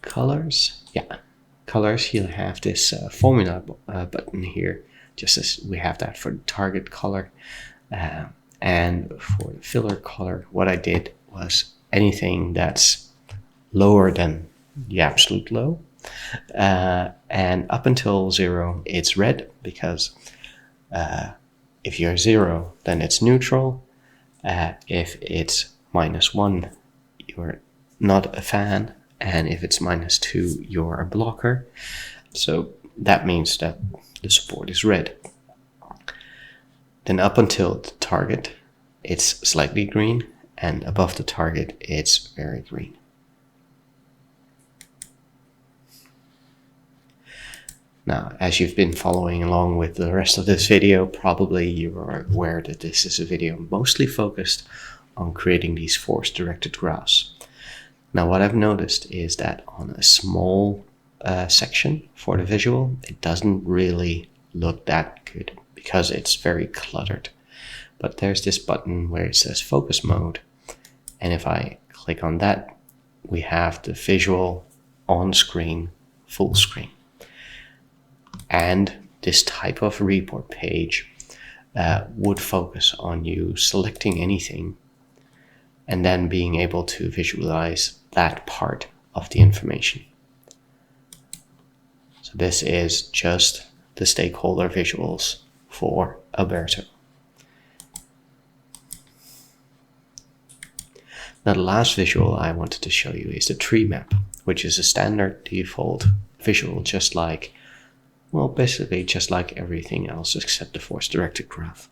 colors. Yeah, colors. You'll have this formula button here just as we have that for the target color. And for the filler color, what I did was anything that's lower than the absolute low, and up until 0, it's red, because if you're 0, then it's neutral. If it's -1, you're not a fan, and if it's -2, you're a blocker. So that means that the support is red. Then up until the target, it's slightly green, and above the target, it's very green. Now, as you've been following along with the rest of this video, probably you are aware that this is a video mostly focused on creating these force-directed graphs. Now, what I've noticed is that on a small section for the visual, it doesn't really look that good because it's very cluttered. But there's this button where it says focus mode, and if I click on that, we have the visual on screen, full screen. And this type of report page would focus on you selecting anything and then being able to visualize that part of the information. So this is just the stakeholder visuals for Alberto. Now, the last visual I wanted to show you is the tree map, which is a standard default visual, basically just like everything else except the force-directed graph.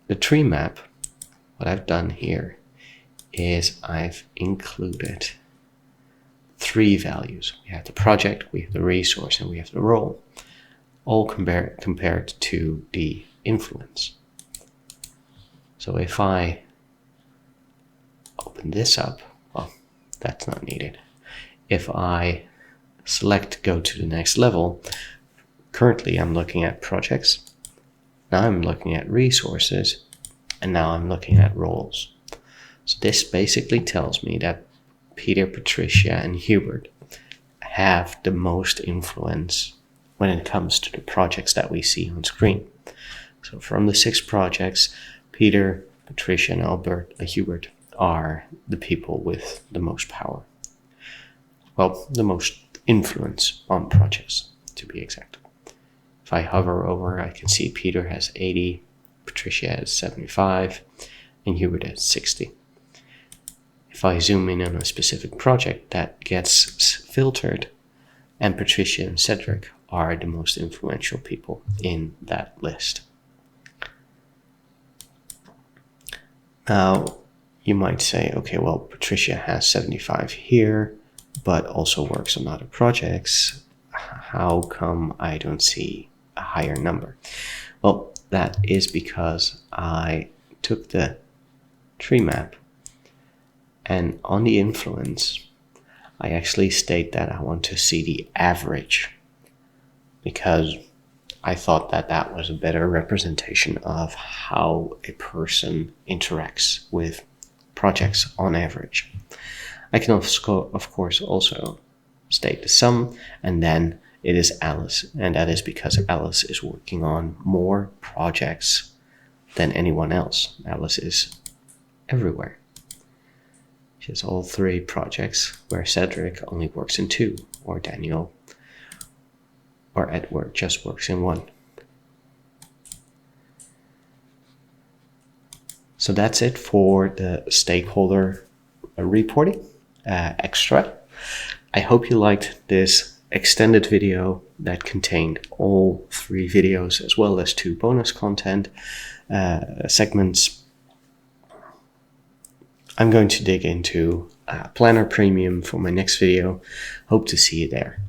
The tree map, what I've done here is I've included 3 values. We have the project, we have the resource, and we have the role, all compared to the influence. So if I open this up, well, that's not needed. If I select go to the next level, currently I'm looking at projects, now I'm looking at resources, and now I'm looking at roles. So this basically tells me that Peter, Patricia, and Hubert have the most influence when it comes to the projects that we see on screen. So from the 6 projects, Peter, Patricia, and Hubert are the people with the most power. Well, the most influence on projects, to be exact. If I hover over, I can see Peter has 80, Patricia has 75, and Hubert has 60. If I zoom in on a specific project, that gets filtered, and Patricia and Cedric are the most influential people in that list. Now, you might say, okay, well, Patricia has 75 here, but also works on other projects. How come I don't see a higher number? Well, that is because I took the tree map, and on the influence, I actually state that I want to see the average, because I thought that that was a better representation of how a person interacts with projects on average. I can of course also state the sum, and then it is Alice, and that is because Alice is working on more projects than anyone else. Alice is everywhere. She has all 3 projects, where Cedric only works in 2, or Daniel or Edward just works in 1. So that's it for the stakeholder reporting extra. I hope you liked this extended video that contained all 3 videos as well as 2 bonus content segments. I'm going to dig into Planner Premium for my next video. Hope to see you there.